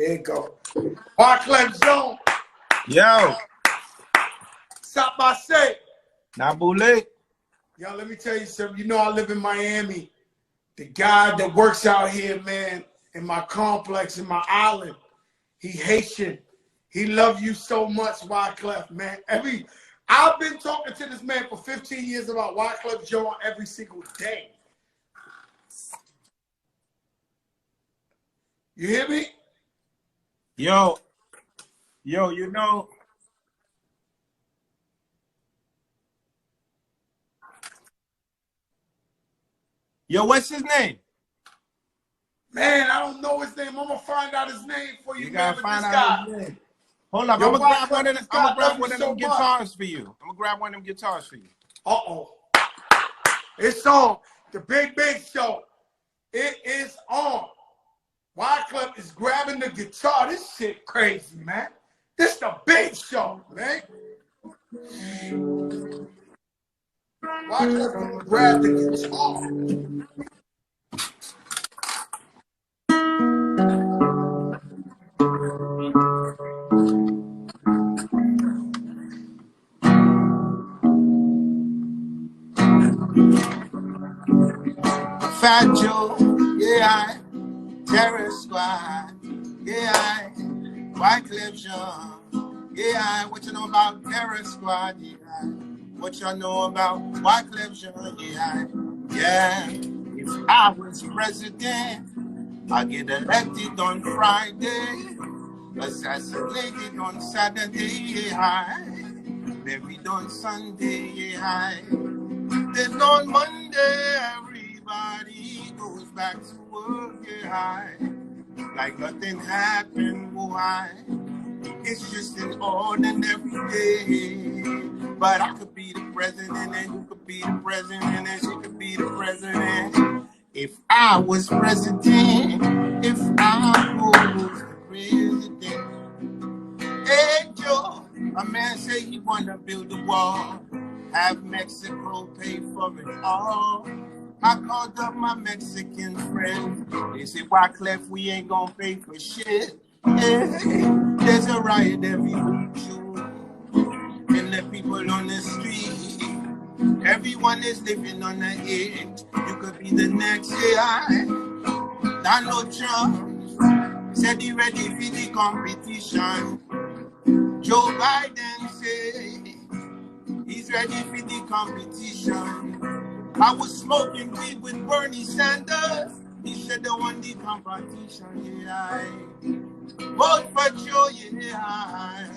There you go. Wyclef Zone. Yo. Stop by say. Nabule. Yo, let me tell you something. You know I live in Miami. The guy that works out here, man, in my complex, in my island, he Haitian. He loves you so much, Wyclef, man. I've been talking to this man for 15 years about Wyclef Jean every single day. You hear me? Yo, you know. Yo, what's his name? Man, I don't know his name. I'm gonna find out his name for you, You man. gotta But find this out guy, his name. Hold up, yo, I'm gonna grab one of them so guitars for you. I'm gonna grab one of them guitars for you. Uh-oh. It's on. The Big Show. It is on. Wyclef is grabbing the guitar. This shit crazy, man. This the Big Show, man. Wyclef gonna grab the guitar. Fat Joe, yeah, Terror Squad, yeah, Wyclef Jean, yeah, what you know about Terror Squad, yeah, what you know about Wyclef Jean, yeah, if I was president, I'd get elected on Friday, assassinated on Saturday, yeah, buried on Sunday, yeah, then on Monday, everybody goes back to work, yeah, like nothing happened, why? It's just an ordinary day. But I could be the president, and you could be the president, and she could be the president. If I was president, if I was the president. Hey, Joe, a man say he wanna build a wall, have Mexico pay for it all. I called up my Mexican friend. They said, Wyclef, we ain't gonna pay for shit. Hey, there's a riot every week, Joe, and the people on the street. Everyone is living on the edge. You could be the next AI. Donald Trump said he ready for the competition. Joe Biden said he's ready for the competition. I was smoking weed with Bernie Sanders. He said they won the competition, yeah. Vote for Joe, yeah.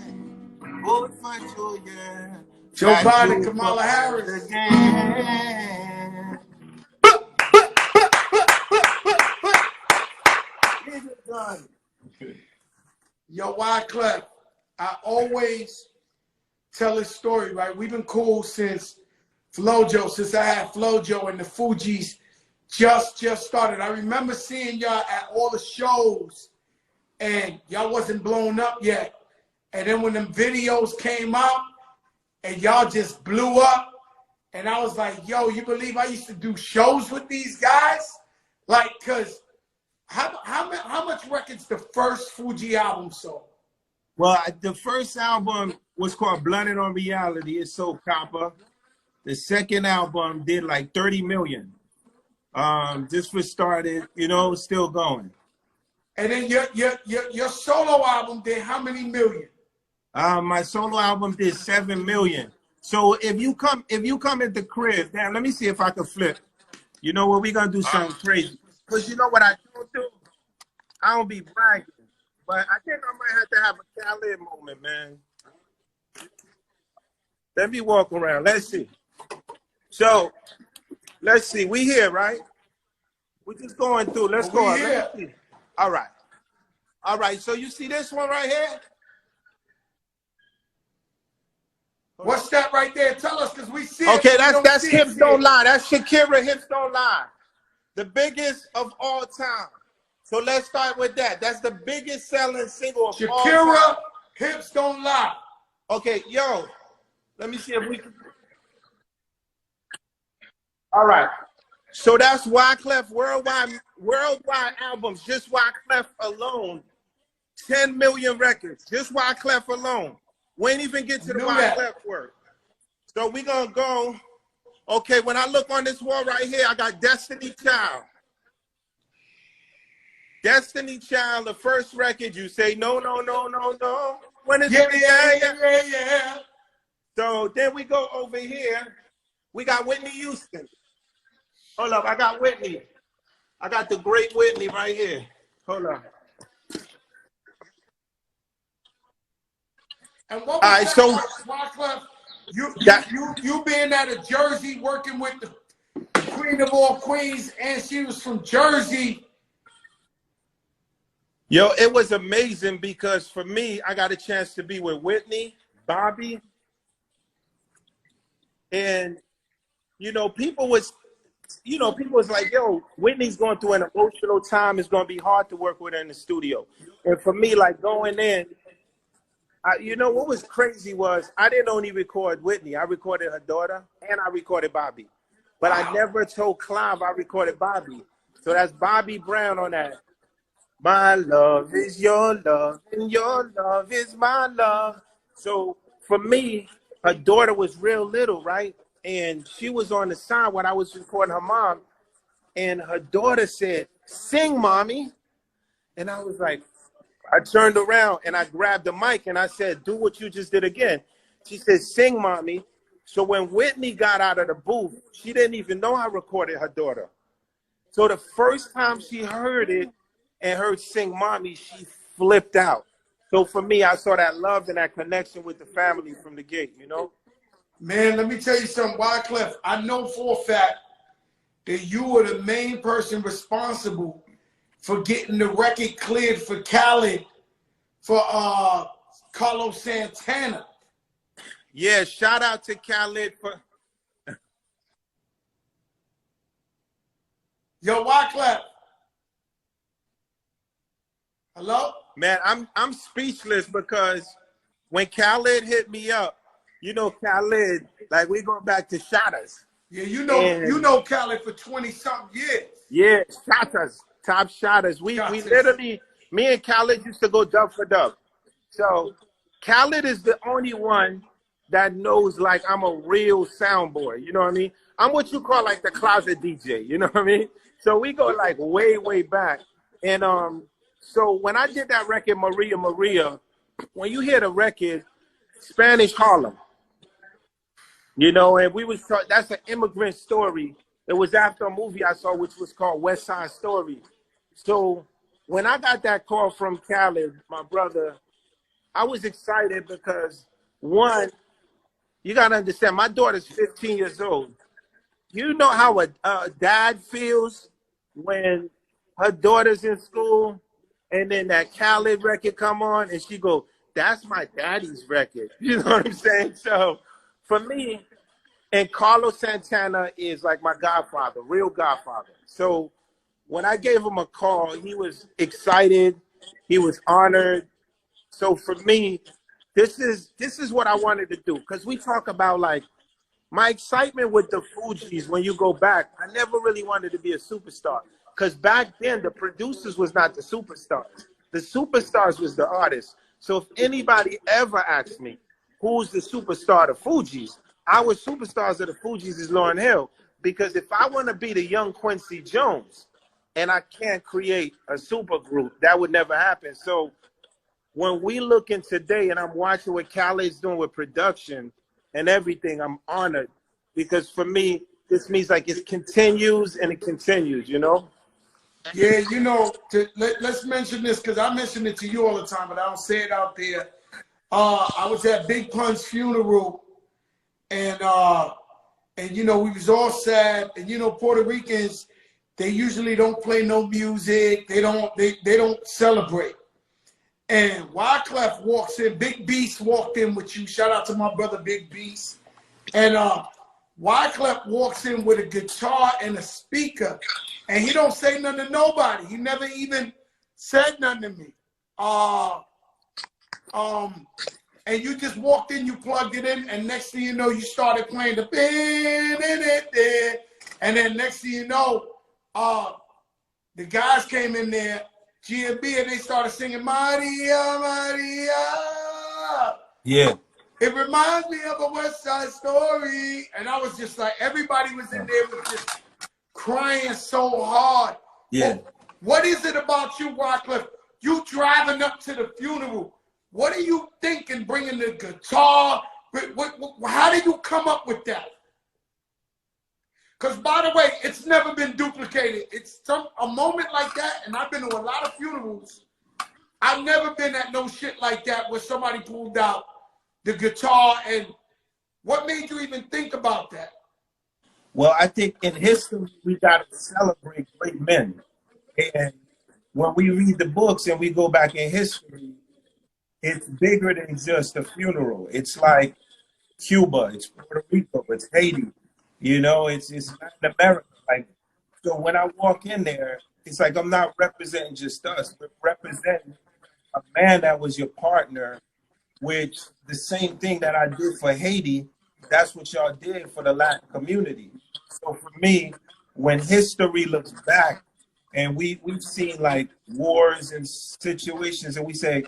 Vote for Joe, yeah. Joe Biden, Kamala Harris. Again. Yo, Wyclef, I always tell this story, right? We've been cool since Flojo, since I had Flojo and the Fugees just started. I remember seeing y'all at all the shows and y'all wasn't blown up yet. And then when them videos came out and y'all just blew up, and I was like, yo, you believe I used to do shows with these guys? Like, cause how much records the first Fuji album sold? Well, the first album was called Blunted on Reality. It sold copper. The second album did like 30 million. This was started, you know, still going. And then your solo album did how many million? My solo album did 7 million. So if you come at the crib, damn, let me see if I can flip. You know what, we're gonna do something crazy. Because you know what I don't do? I don't be bragging. But I think I might have to have a Khaled moment, man. Let me walk around. Let's see. So, let's see. We here, right? We're just going through. Let's go. Let me see. All right. All right. So you see this one right here? What's that right there? Tell us, because we see okay, it. That's Hips Don't Lie. That's Shakira, Hips Don't Lie. The biggest of all time. So let's start with that. That's the biggest selling single of all time. Shakira, Hips Don't Lie. Okay, yo. Let me see if we can. All right. So that's Wyclef worldwide albums, just Wyclef alone. 10 million records. Just Wyclef alone. We ain't even get to the Wyclef work. So we gonna go. Okay, when I look on this wall right here, I got Destiny Child. Destiny Child, the first record, you say no, no, no, no, no. When it's yeah. So then we go over here. We got Whitney Houston. Hold up, I got Whitney. I got the great Whitney right here. Hold up. And what was Wyclef? You being out of Jersey, working with the Queen of all queens, and she was from Jersey. Yo, it was amazing because for me, I got a chance to be with Whitney, Bobby, and people was like, yo, Whitney's going through an emotional time. It's going to be hard to work with her in the studio. And for me, like going in, what was crazy was I didn't only record Whitney. I recorded her daughter and I recorded Bobby. But I never told Clive I recorded Bobby. So that's Bobby Brown on that. My love is your love and your love is my love. So for me, her daughter was real little, right? And she was on the side when I was recording her mom. And her daughter said, "Sing, mommy." And I was like, I turned around and I grabbed the mic and I said, "Do what you just did again." She said, "Sing, mommy." So when Whitney got out of the booth, she didn't even know I recorded her daughter. So the first time she heard it and heard "Sing, mommy," she flipped out. So for me, I saw that love and that connection with the family from the gate, Man, let me tell you something, Wyclef. I know for a fact that you were the main person responsible for getting the record cleared for Khaled for Carlos Santana. Yeah, shout out to Khaled for. Yo, Wyclef. Hello? Man, I'm speechless because when Khaled hit me up, Khaled, like we going back to Shatters. Yeah, you know Khaled for 20-something years. Yeah, Shatters, top Shatters. We literally, me and Khaled used to go dub for dub. So Khaled is the only one that knows like I'm a real soundboy. You know what I mean? I'm what you call like the closet DJ. You know what I mean? So we go like way, way back. And so when I did that record, Maria Maria, when you hear the record, Spanish Harlem, and we was that's an immigrant story. It was after a movie I saw, which was called West Side Story. So when I got that call from Khaled, my brother, I was excited because, one, you got to understand, my daughter's 15 years old. You know how a dad feels when her daughter's in school and then that Khaled record come on and she go, "That's my daddy's record." You know what I'm saying? So for me, and Carlos Santana is like my godfather, real godfather. So when I gave him a call, he was excited. He was honored. So for me, this is what I wanted to do. Because we talk about like my excitement with the Fugees when you go back. I never really wanted to be a superstar. Because back then, the producers was not the superstars. The superstars was the artists. So if anybody ever asked me, who's the superstar of the Fugees, our superstars of the Fugees is Lauryn Hill. Because if I want to be the young Quincy Jones and I can't create a super group, that would never happen. So when we look in today and I'm watching what Khaled's doing with production and everything, I'm honored. Because for me, this means like it continues and it continues, Yeah, let's mention this because I mention it to you all the time, but I don't say it out there. I was at Big Pun's funeral, and we was all sad. And Puerto Ricans, they usually don't play no music. They don't celebrate. And Wyclef walks in. Big Beast walked in with you. Shout out to my brother Big Beast. And Wyclef walks in with a guitar and a speaker, and he don't say nothing to nobody. He never even said nothing to me. And you just walked in, you plugged it in, and next thing you know, you started playing the and then next thing you know, the guys came in there G and B, and they started singing Maria, Maria. Yeah. It reminds me of a West Side Story. And I was just like, everybody was in there with just crying so hard. Yeah. What is it about you, Wyclef? You driving up to the funeral. What are you thinking, bringing the guitar? How did you come up with that? Because, by the way, it's never been duplicated. It's a moment like that, and I've been to a lot of funerals. I've never been at no shit like that where somebody pulled out the guitar. And what made you even think about that? Well, I think in history, we got to celebrate great men. And when we read the books and we go back in history, it's bigger than just a funeral. It's like Cuba, it's Puerto Rico, it's Haiti. You know, it's Latin America. Like, so when I walk in there, it's like I'm not representing just us, but representing a man that was your partner, which the same thing that I did for Haiti, that's what y'all did for the Latin community. So for me, when history looks back and we've seen like wars and situations, and we say,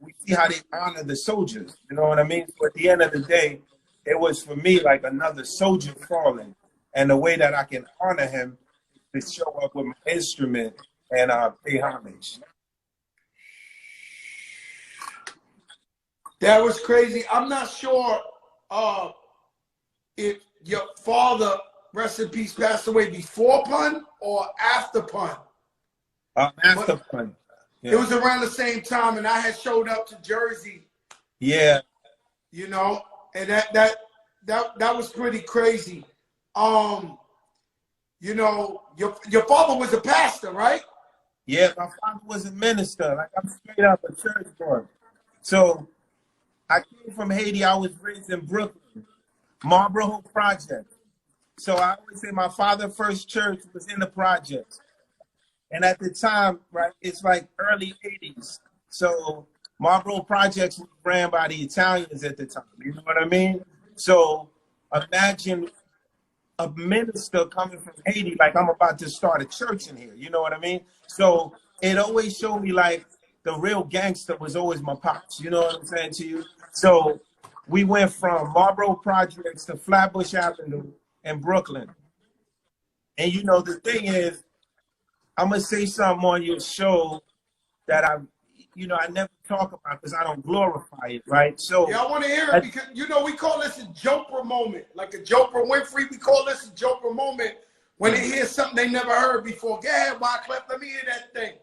we see how they honor the soldiers. You know what I mean? So at the end of the day, it was for me like another soldier falling. And the way that I can honor him is to show up with my instrument and pay homage. That was crazy. I'm not sure if your father, rest in peace, passed away before Pun or after Pun. After Pun. Yeah. It was around the same time, and I had showed up to Jersey. Yeah. You know, and that was pretty crazy. You know, your father was a pastor, right? Yeah, my father was a minister. Like, I'm straight up a church boy. So I came from Haiti. I was raised in Brooklyn, Marlboro Project. So I always say my father's first church was in the projects. And at the time, right, it's like early 80s. So Marlboro Projects was ran by the Italians at the time. You know what I mean? So imagine a minister coming from Haiti, like I'm about to start a church in here. You know what I mean? So it always showed me like the real gangster was always my pops. You know what I'm saying to you? So we went from Marlboro Projects to Flatbush Avenue in Brooklyn. And you know, the thing is, I'm going to say something on your show that I never talk about because I don't glorify it, right? So yeah, I want to hear it because, you know, we call this a Joker moment. Like a Joker Winfrey, we call this a Joker moment when they hear something they never heard before. Go ahead, Wyclef, let me hear that thing.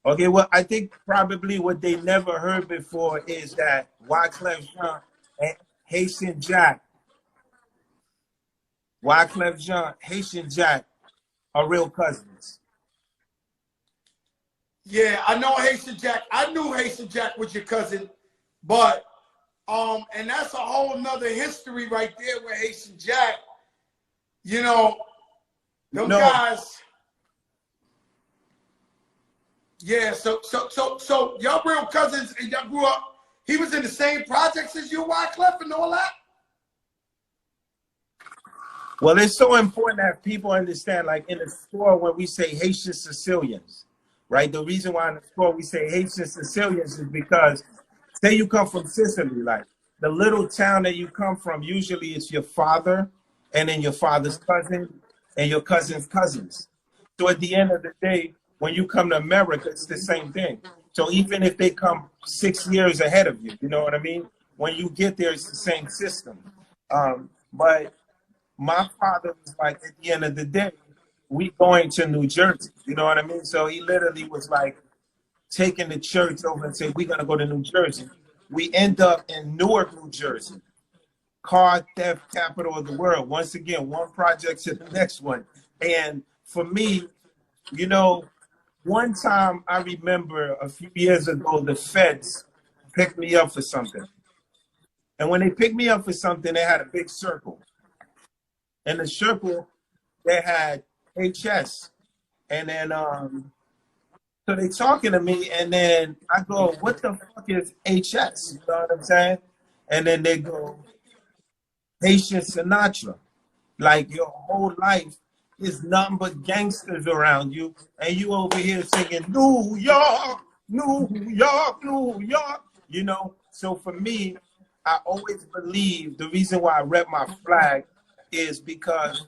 Okay, well, I think probably what they never heard before is that Wyclef Jean and Haitian Jack, Wyclef Jean, Haitian Jack are real cousins. Yeah, I know Haitian Jack. I knew Haitian Jack was your cousin, but and that's a whole nother history right there with Haitian Jack. You know, them guys. Yeah, so y'all real cousins and y'all grew up. He was in the same projects as you, Wyclef, and all that. Well, it's so important that people understand, like in the store when we say Haitian Sicilians. Right? The reason why in the store we say Haitian Sicilians is because, say you come from Sicily, like the little town that you come from, usually it's your father and then your father's cousin and your cousin's cousins. So at the end of the day, when you come to America, it's the same thing. So even if they come 6 years ahead of you, you know what I mean? When you get there, it's the same system. But my father was like, at the end of the day, we going to New Jersey, you know what I mean? So he literally was like taking the church over and saying, we're going to go to New Jersey. We end up in Newark, New Jersey, car theft capital of the world. Once again, one project to the next one. And for me, you know, one time I remember a few years ago, the feds picked me up for something. And when they picked me up for something, they had a big circle. And the circle, they had HS. And then, so they talking to me, and then I go, what the fuck is HS? You know what I'm saying? And then they go, Haitian Sinatra. Like your whole life, It's nothing but gangsters around you, and you over here singing New York, New York, New York. You know, so for me, I always believe the reason why I rep my flag is because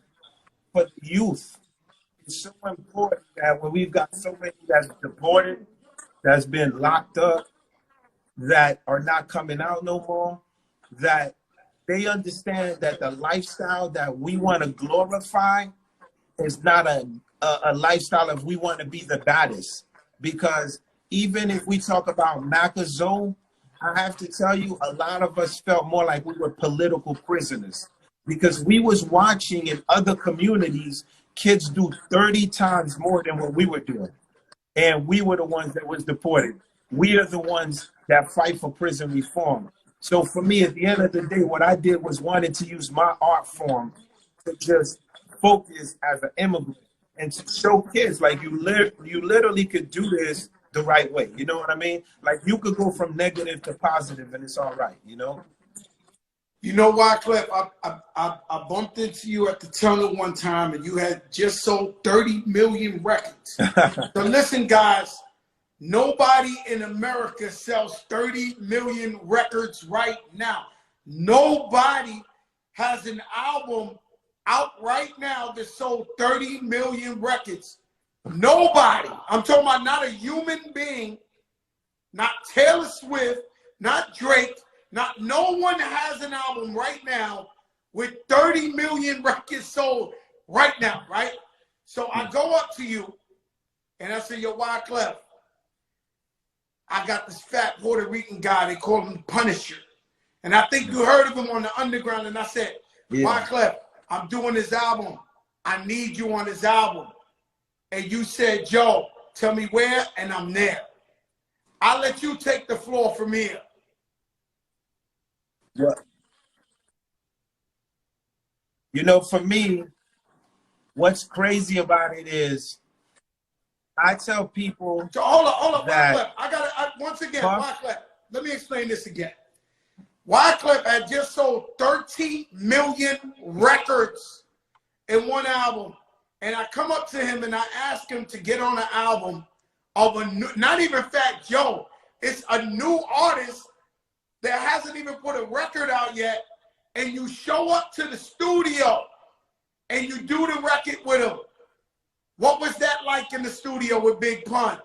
for the youth, it's so important that when we've got so many that's deported, that's been locked up, that are not coming out no more, that they understand that the lifestyle that we want to glorify is not a lifestyle if we want to be the baddest. Because even if we talk about Macazone, I have to tell you, a lot of us felt more like we were political prisoners because we was watching in other communities kids do 30 times more than what we were doing. And we were the ones that was deported. We are the ones that fight for prison reform. So for me, at the end of the day, what I did was wanted to use my art form to just focus as an immigrant and to show kids like you literally could do this the right way. You know what I mean? Like you could go from negative to positive and it's all right, you know? You know why, Wyclef? I bumped into you at the tunnel one time and you had just sold 30 million records. So listen, guys, nobody in America sells 30 million records right now. Nobody has an album out right now that sold 30 million records. Nobody. I'm talking about not a human being, not Taylor Swift, not Drake, not no one has an album right now with 30 million records sold right now, right? So I go up to you and I say, yo, Wyclef, I got this fat Puerto Rican guy, they call him Punisher. And I think you heard of him on the underground. And I said, Wyclef, I'm doing this album. I need you on this album. And you said, Joe, tell me where, and I'm there. I'll let you take the floor from here. What? You know, for me, what's crazy about it is I tell people. So hold on, Wyclef. Once again, Wyclef, let me explain this again. Wyclef had just sold 13 million records in one album. And I come up to him and I ask him to get on an album of a new, not even Fat Joe. It's a new artist that hasn't even put a record out yet. And you show up to the studio and you do the record with him. What was that like in the studio with Big Pun?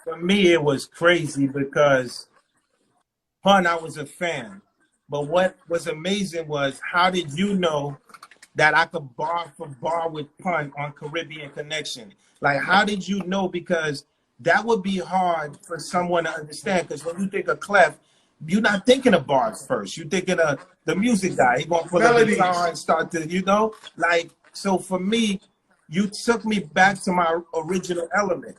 For me, it was crazy because Pun, I was a fan. But what was amazing was, how did you know that I could bar for bar with Pun on Caribbean Connection? Like, how did you know? Because that would be hard for someone to understand. Because when you think of Clef, you're not thinking of bars first. You're thinking of the music guy. He's going to put a guitar and start to, you know? Like, so for me, you took me back to my original element,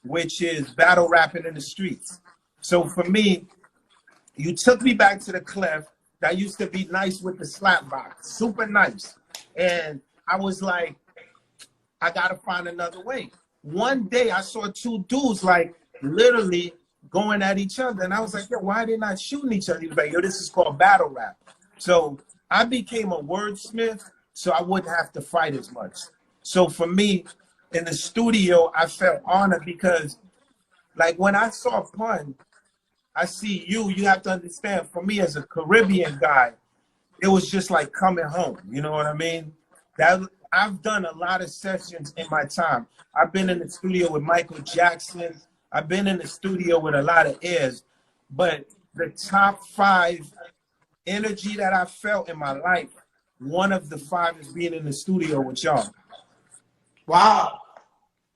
which is battle rapping in the streets. So for me, you took me back to the Clef that used to be nice with the slap box, super nice. And I was like, I gotta find another way. One day I saw two dudes like literally going at each other. And I was like, yo, why are they not shooting each other? He was like, yo, this is called battle rap. So I became a wordsmith so I wouldn't have to fight as much. So for me, in the studio, I felt honored because like when I saw Pun, I see you have to understand, for me as a Caribbean guy, it was just like coming home. You know what I mean? That I've done a lot of sessions in my time. I've been in the studio with Michael Jackson. I've been in the studio with a lot of airs. But the top 5 energy that I felt in my life, one of the 5 is being in the studio with y'all. Wow.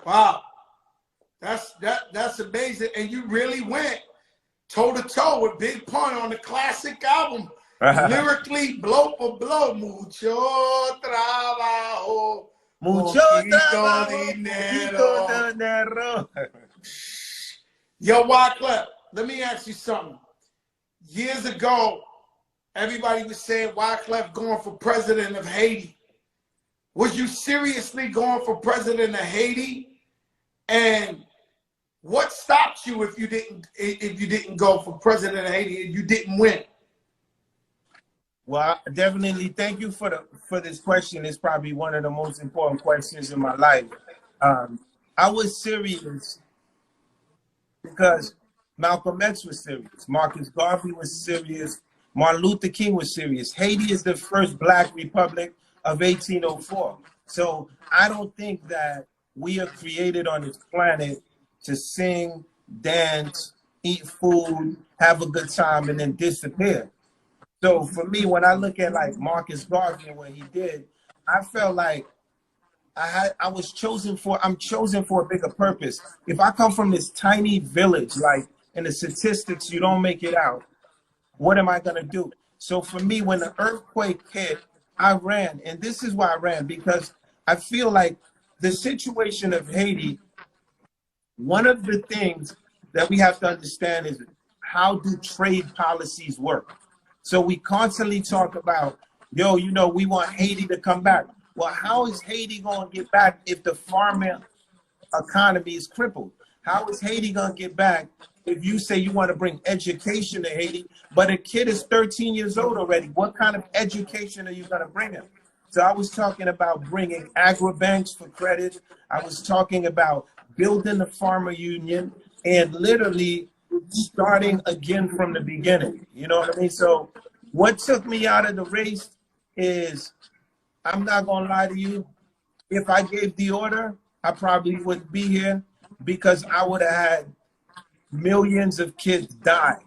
Wow. That's amazing. And you really went toe-to-toe with Big Pun on the classic album. Lyrically, blow for blow. Mucho trabajo. Mucho trabajo. Dinero. Yo, Wyclef, let me ask you something. Years ago, everybody was saying Wyclef going for president of Haiti. Was you seriously going for president of Haiti? And what stopped you if you didn't go for president of Haiti and you didn't win? Well, definitely thank you for this question. It's probably one of the most important questions in my life. Um, I was serious because Malcolm X was serious, Marcus Garvey was serious, Martin Luther King was serious. Haiti is the first Black republic of 1804. So I don't think that we are created on this planet to sing, dance, eat food, have a good time, and then disappear. So for me, when I look at like Marcus Garvey and what he did, I felt like I'm chosen for a bigger purpose. If I come from this tiny village, like in the statistics, you don't make it out, what am I gonna do? So for me, when the earthquake hit, I ran. And this is why I ran, because I feel like the situation of Haiti, one of the things that we have to understand is how do trade policies work? So we constantly talk about, yo, we want Haiti to come back. Well, how is Haiti going to get back if the farming economy is crippled? How is Haiti going to get back if you say you want to bring education to Haiti, but a kid is 13 years old already? What kind of education are you going to bring him? So I was talking about bringing agribanks for credit. I was talking about building the farmer union and literally starting again from the beginning. You know what I mean? So what took me out of the race is, I'm not going to lie to you, if I gave the order, I probably wouldn't be here, because I would have had millions of kids die.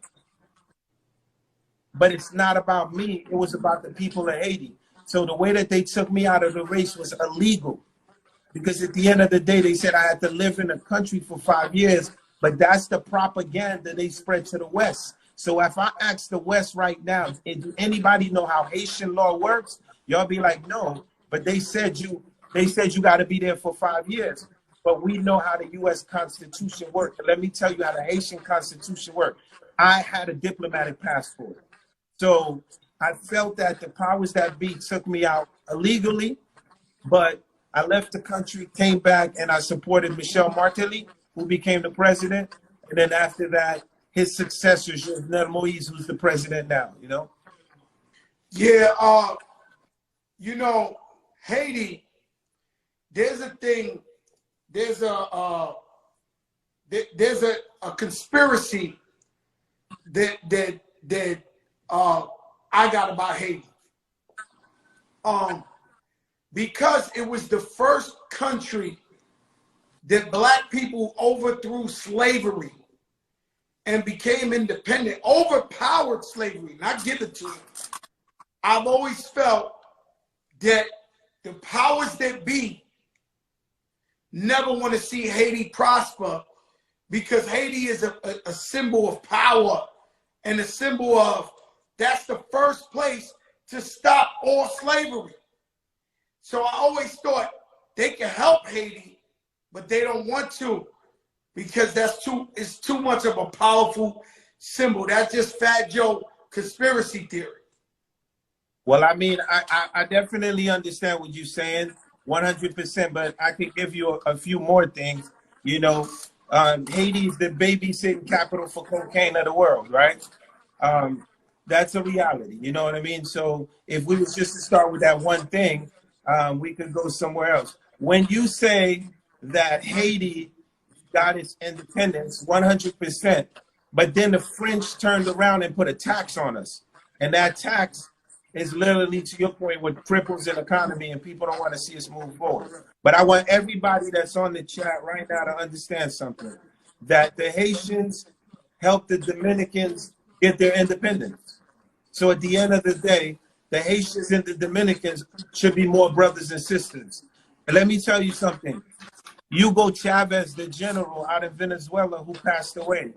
But it's not about me. It was about the people of Haiti. So the way that they took me out of the race was illegal, because at the end of the day, they said I had to live in the country for 5 years, but that's the propaganda they spread to the West. So if I ask the West right now, do anybody know how Haitian law works? Y'all be like, no, but they said you got to be there for 5 years. But we know how the U.S. Constitution works. And let me tell you how the Haitian Constitution works. I had a diplomatic passport. So I felt that the powers that be took me out illegally, but I left the country, came back, and I supported Michel Martelly, who became the president. And then after that, his successor, Jovenel Moïse, who's the president now, Yeah, Haiti, there's a thing, there's a conspiracy that I got about Haiti. Because it was the first country that Black people overthrew slavery and became independent, overpowered slavery, not give it to them. I've always felt that the powers that be never want to see Haiti prosper, because Haiti is a symbol of power and a symbol of, that's the first place to stop all slavery. So I always thought they can help Haiti, but they don't want to, because it's too much of a powerful symbol. That's just Fat Joe conspiracy theory. Well, I mean, I definitely understand what you're saying, 100%, but I can give you a few more things. Haiti is the babysitting capital for cocaine of the world, right? That's a reality, you know what I mean? So if we was just to start with that one thing, we could go somewhere else. When you say that Haiti got its independence, 100%, but then the French turned around and put a tax on us, and that tax is literally, to your point, what cripples an economy, and people don't want to see us move forward. But I want everybody that's on the chat right now to understand something, that the Haitians helped the Dominicans get their independence. So at the end of the day, the Haitians and the Dominicans should be more brothers and sisters. And let me tell you something. Hugo Chavez, the general out of Venezuela who passed away,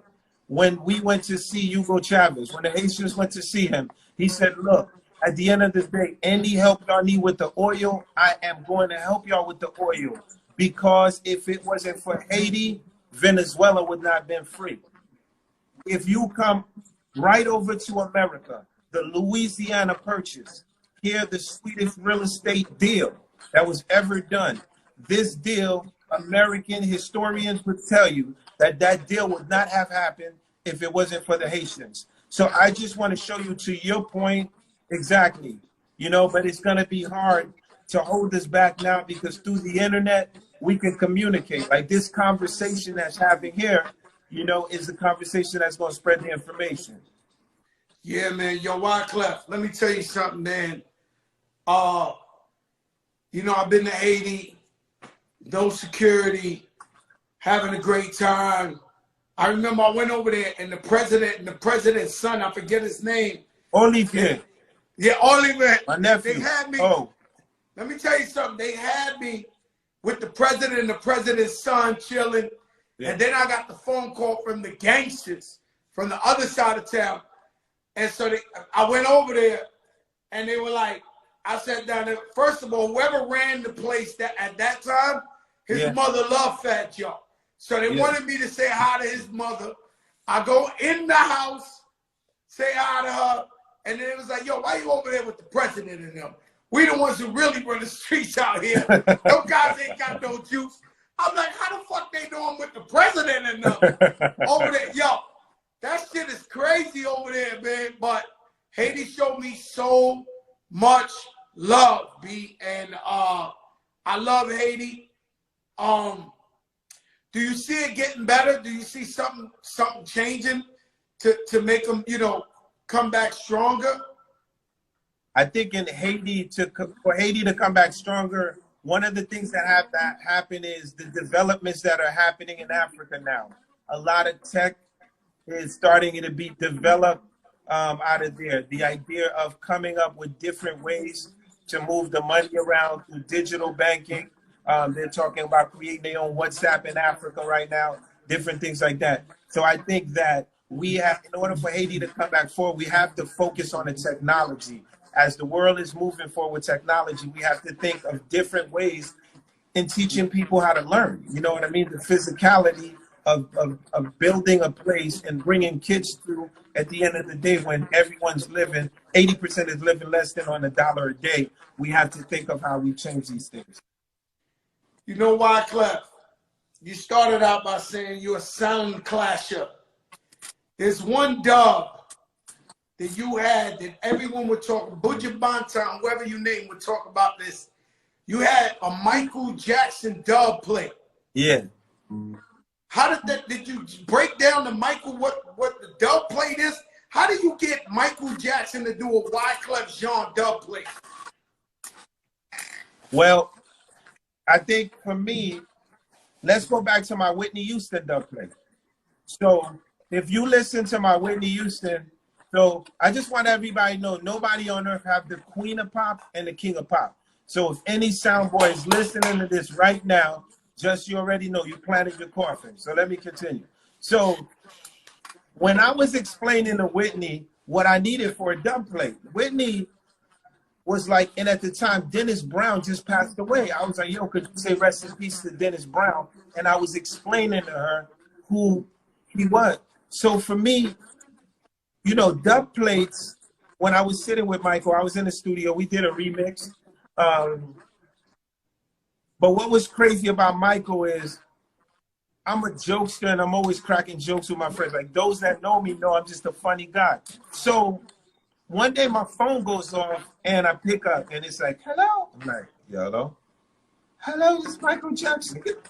when we went to see Hugo Chavez, when the Haitians went to see him, he said, look, at the end of the day, any help y'all need with the oil, I am going to help y'all with the oil. Because if it wasn't for Haiti, Venezuela would not have been free. If you come right over to America, the Louisiana Purchase, here the sweetest real estate deal that was ever done. This deal, American historians would tell you that that deal would not have happened if it wasn't for the Haitians. So I just want to show you, to your point, Exactly. You know, but it's going to be hard to hold us back now because through the internet, we can communicate. Like this conversation that's happening here, you know, is the conversation that's going to spread the information. Yeah, man. Yo, Wyclef, let me tell you something, man. You know, I've been to Haiti, no security, having a great time. I remember I went over there and the president's son, I forget his name. Olivier. Yeah, Olivier. My nephew. They had me. Oh. Let me tell you something. They had me with the president and the president's son chilling. Yeah. And then I got the phone call from the gangsters from the other side of town. And so I went over there and they were like, I sat down there. First of all, whoever ran the place at that time, his mother loved Fat Joe. So they wanted me to say hi to his mother. I go in the house, say hi to her, and then it was like, yo, why you over there with the president and them? We the ones who really run the streets out here. Those guys ain't got no juice. I'm like, how the fuck they doing with the president and them over there? Yo, that shit is crazy over there, man. But Haiti showed me so much love, B. And I love Haiti. Do you see it getting better? Do you see something changing to make them, you know, come back stronger? I think in Haiti, for Haiti to come back stronger, one of the things that have to happen is the developments that are happening in Africa now. A lot of tech is starting to be developed out of there. The idea of coming up with different ways to move the money around through digital banking. They're talking about creating their own WhatsApp in Africa right now, different things like that. So I think that we have, in order for Haiti to come back forward, we have to focus on the technology. As the world is moving forward with technology, we have to think of different ways in teaching people how to learn. You know what I mean? The physicality of building a place and bringing kids through at the end of the day when everyone's living, 80% is living less than on $1 a day. We have to think of how we change these things. You know why, Clef? You started out by saying you're a sound clasher. There's one dub that you had that everyone would talk, Buju Banton, whoever you name would talk about this. You had a Michael Jackson dub play. Yeah. How did you break down to Michael what the dub plate is? How did you get Michael Jackson to do a Wyclef Jean dub plate? Well, I think for me, let's go back to my Whitney Houston dub plate. So if you listen to my Whitney Houston, so I just want everybody to know nobody on earth have the Queen of Pop and the King of Pop. So if any sound boy is listening to this right now, just you already know you planted your coffin. So let me continue. So when I was explaining to Whitney what I needed for a dub plate, Whitney was like, and at the time, Dennis Brown just passed away. I was like, yo, could you say rest in peace to Dennis Brown? And I was explaining to her who he was. So for me, you know, dub plates, when I was sitting with Michael, I was in the studio, we did a remix. But what was crazy about Michael is I'm a jokester and I'm always cracking jokes with my friends. Like those that know me know I'm just a funny guy. So one day my phone goes off and I pick up and it's like, hello. I'm like, hello? Hello, it's Michael Jackson. Get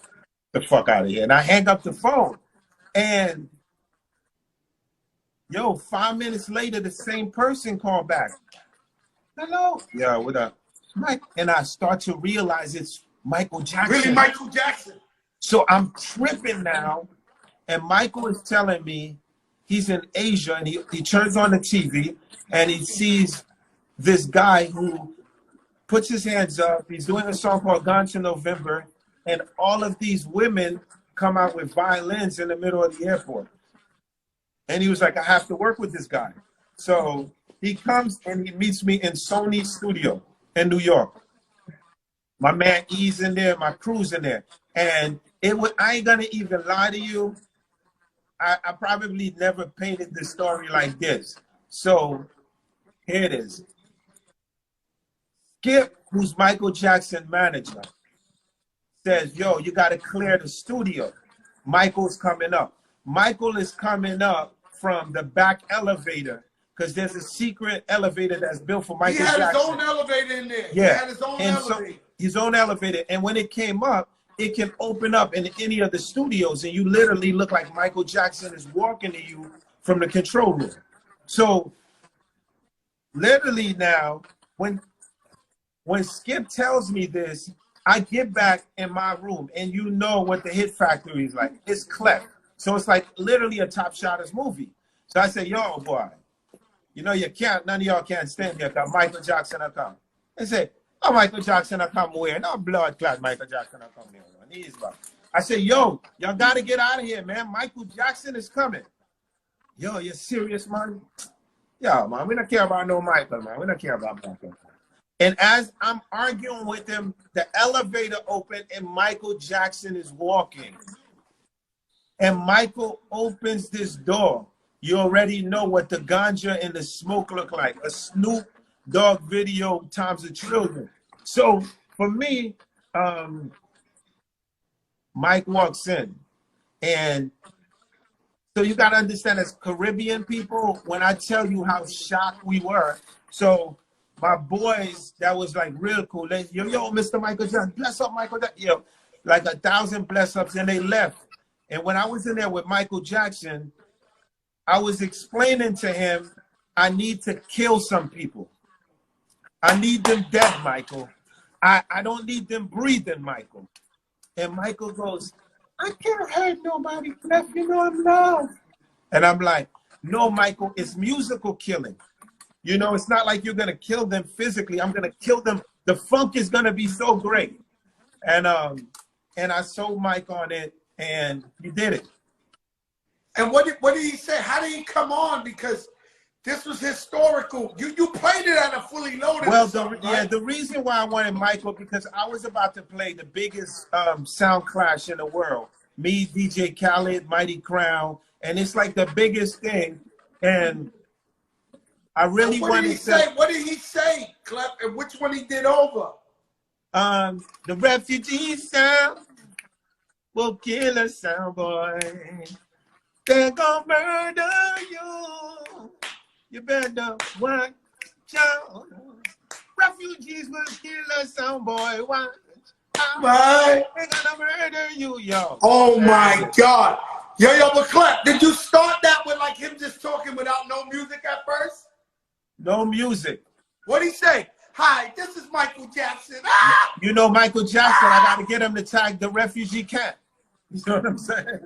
the fuck out of here. And I hang up the phone. And yo, 5 minutes later, the same person called back. Hello. Yeah, what up? Mike. And I start to realize it's Michael Jackson. Really, Michael Jackson? So I'm tripping now. And Michael is telling me he's in Asia and he turns on the TV and he sees this guy who puts his hands up. He's doing a song called Gone to November. And all of these women come out with violins in the middle of the airport. And he was like, I have to work with this guy. So he comes and he meets me in Sony's studio in New York. My man E's in there, my crew's in there. And I ain't gonna even lie to you. I probably never painted this story like this. So here it is. Skip, who's Michael Jackson's manager, says, yo, you gotta clear the studio. Michael's coming up. Michael is coming up from the back elevator because there's a secret elevator that's built for Michael Jackson. He had Jackson. his own elevator in there. Yeah. He had his own elevator. So his own elevator. And when it came up, it can open up in any of the studios, and you literally look like Michael Jackson is walking to you from the control room. So literally now, when Skip tells me this, I get back in my room, and you know what the Hit Factory is like. It's Clef. So it's like literally a Top Shotters movie. So I say, yo, boy, you know you can't, none of y'all can't stand here because Michael Jackson will come. They say, oh, Michael Jackson will come where? No blood clot Michael Jackson will come here. I say, yo, y'all got to get out of here, man. Michael Jackson is coming. Yo, you serious, man? Yo, man, we don't care about no Michael, man. We don't care about Michael. And as I'm arguing with him, the elevator opened and Michael Jackson is walking. And Michael opens this door. You already know what the ganja and the smoke look like. A Snoop Dogg video times a trillion. So for me, Mike walks in. And so you got to understand, as Caribbean people, when I tell you how shocked we were. So my boys, that was like real cool. They, yo, Mr. Michael Jackson, bless up Michael Jackson. Yo, like 1,000 bless ups, and they left. And when I was in there with Michael Jackson, I was explaining to him, I need to kill some people. I need them dead, Michael. I don't need them breathing, Michael. And Michael goes, I can't hurt nobody, Clef, you know I'm love. And I'm like, no, Michael, it's musical killing. You know, it's not like you're going to kill them physically. I'm going to kill them. The funk is going to be so great. And I sold Mike on it, and he did it. And what did he say? How did he come on? Because this was historical. You played it on a fully loaded. Well, right? The reason why I wanted Michael, because I was about to play the biggest sound clash in the world. Me, DJ Khaled, Mighty Crown, and it's like the biggest thing. And I really wanted to. What did he say, Clef? And which one he did over? The refugee sound will kill a sound boy. They're gonna murder you. You better watch out. Refugees will kill a sound boy. Watch out. Right. They're gonna murder you, yo. Oh my God. Yo, but Clef, did you start that with like him just talking without no music at first? No music. What'd he say? Hi, this is Michael Jackson. Ah! You know Michael Jackson, I gotta get him to tag the refugee camp. You know what I'm saying?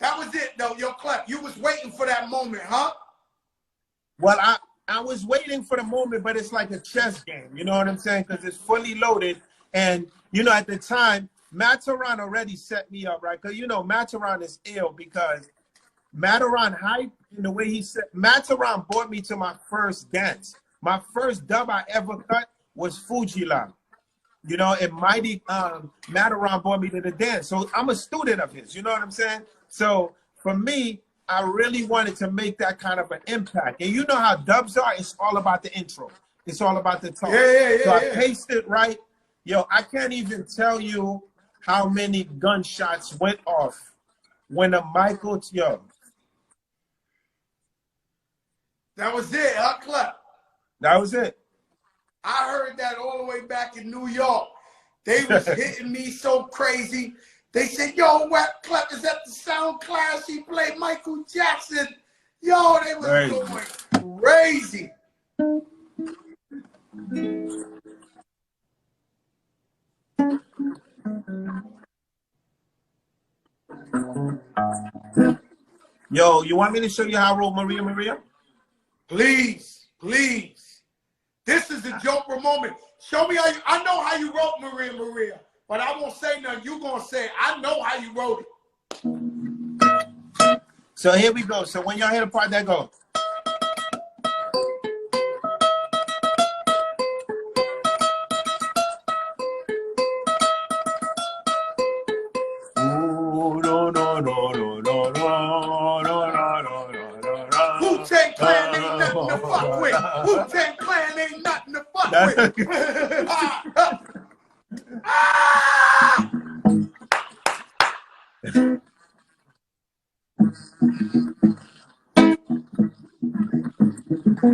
That was it, though, yo, Clef. You was waiting for that moment, huh? Well, I was waiting for the moment, but it's like a chess game. You know what I'm saying? Because it's fully loaded. And, you know, at the time, Mataran already set me up, right? Because, you know, Mataran is ill because Mataran hype in the way he said. Mataran brought me to my first dance. My first dub I ever cut was Fujilan. You know, and Mighty Mataran brought me to the dance. So I'm a student of his. You know what I'm saying? So for me, I really wanted to make that kind of an impact. And you know how dubs are? It's all about the intro. It's all about the talk. So I paced it right. Yo, I can't even tell you how many gunshots went off when a Michael, yo. That was it, huh, Clef? That was it. I heard that all the way back in New York. They was hitting me so crazy. They said, yo, Wyclef is at the sound class. He played Michael Jackson. Yo, they was going crazy. Yo, you want me to show you how I wrote Maria Maria? Please, please. This is the Joker moment. Show me how you, I know how you wrote Maria Maria, but I won't say nothing. You gonna say it. I know how you wrote it. So here we go. So when y'all hear the part that goes. Wu-Tang Clan ain't nothing to fuck with. Wu-Tang Clan ain't nothing to fuck with. That's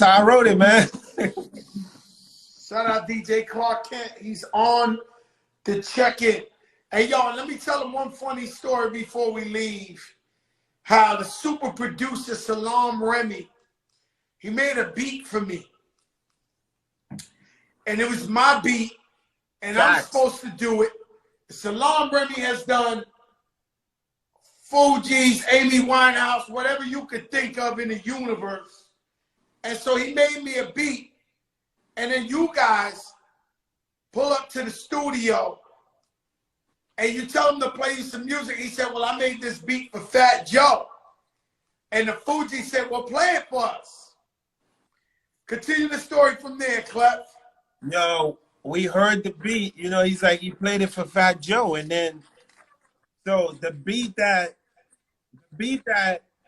how I wrote it, man. Shout out DJ Clark Kent. He's on the check-in. Hey, y'all, let me tell them one funny story before we leave. How the super producer, Salam Remy, he made a beat for me. And it was my beat, and I'm supposed to do it. Salam Remy has done Fugees, Amy Winehouse, whatever you could think of in the universe. And so he made me a beat. And then you guys pull up to the studio and you tell him to play you some music. He said, well, I made this beat for Fat Joe. And the Fugees said, well, play it for us. Continue the story from there, Clef. Yo, we heard the beat. You know, he's like, he played it for Fat Joe. And then, so the beat that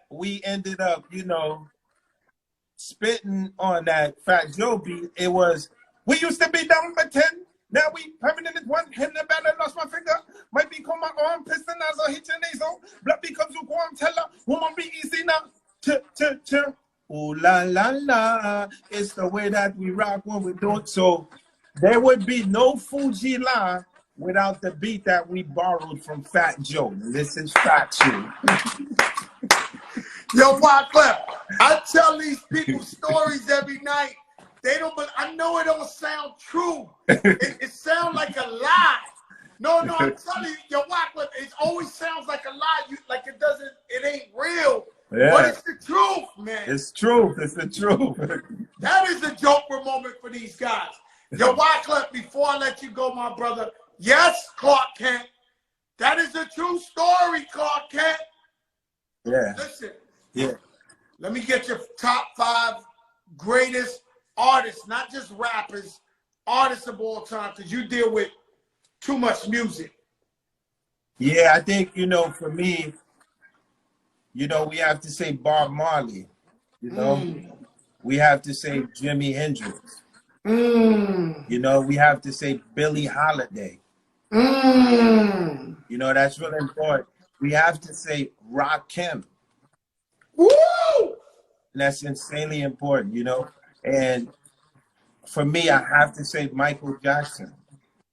we ended up, you know, spitting on that Fat Joe beat, it was, we used to be down by 10. Now we permanent at one. Hit the bad, I lost my finger. Might become my arm, piston as I hit your nasal. Blood becomes you go on teller. Woman be easy now. Ooh la la la. It's the way that we rock when we do it. So there would be no Fuji La without the beat that we borrowed from Fat Joe. This is factual. Yo, Wyclef, I tell these people stories every night. They don't, but I know it don't sound true. It sounds like a lie. No, I'm telling you, yo, Wyclef, it always sounds like a lie. Like it ain't real. Yeah. But it's the truth, man. It's true. It's the truth. That is a Joker moment for these guys. Yo, Wyclef, before I let you go, my brother, yes, Clark Kent. That is a true story, Clark Kent. Yeah. Listen. Yeah. Let me get your top 5 greatest artists, not just rappers, artists of all time, because you deal with too much music. Yeah, I think, you know, for me, you know, we have to say Bob Marley. You know, we have to say Jimi Hendrix. You know, we have to say Billie Holiday. You know, that's really important. We have to say Rakim. Woo! And that's insanely important, you know. And for me, I have to say Michael Jackson.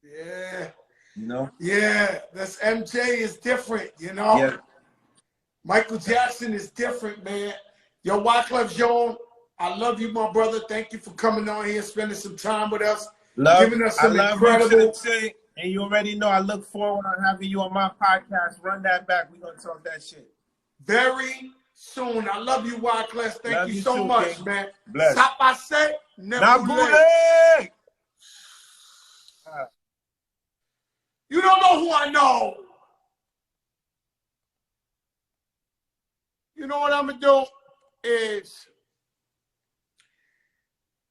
Yeah. You know? Yeah, that's MJ is different, you know? Yeah. Michael Jackson is different, man. Yo, Wyclef Jean, I love you, my brother. Thank you for coming on here, spending some time with us, giving us some incredible. And you already know I look forward on having you on my podcast. Run that back. We're going to talk that shit. Very soon. I love you, Wyclef. Thank you so too, much, King. man. Bless. Sapase, Nabule. You don't know who I know. You know what I'm going to do is,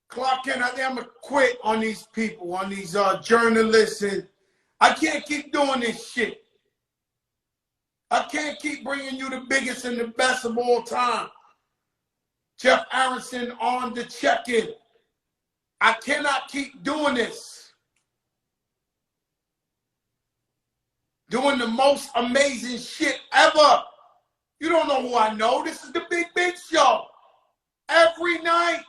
Clark Kent, I think I'm going to quit on these people, on these journalists. And I can't keep doing this shit. I can't keep bringing you the biggest and the best of all time. Jeff Aronson on the check-in. I cannot keep doing this. Doing the most amazing shit ever. You don't know who I know. This is the Big Show. Every night.